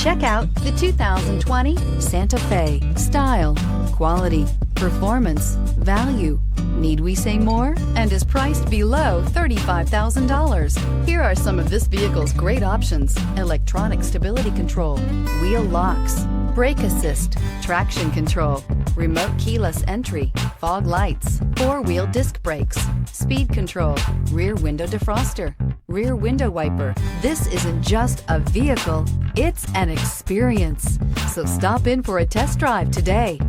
Check out the 2020 Santa Fe. Style, quality, performance, value. Need we say more? And is priced below $35,000. Here are some of this vehicle's great options: electronic stability control, wheel locks, brake assist, traction control, remote keyless entry, fog lights, four-wheel disc brakes, speed control, rear window defroster, rear window wiper. This isn't just a vehicle, it's an experience. So stop in for a test drive today.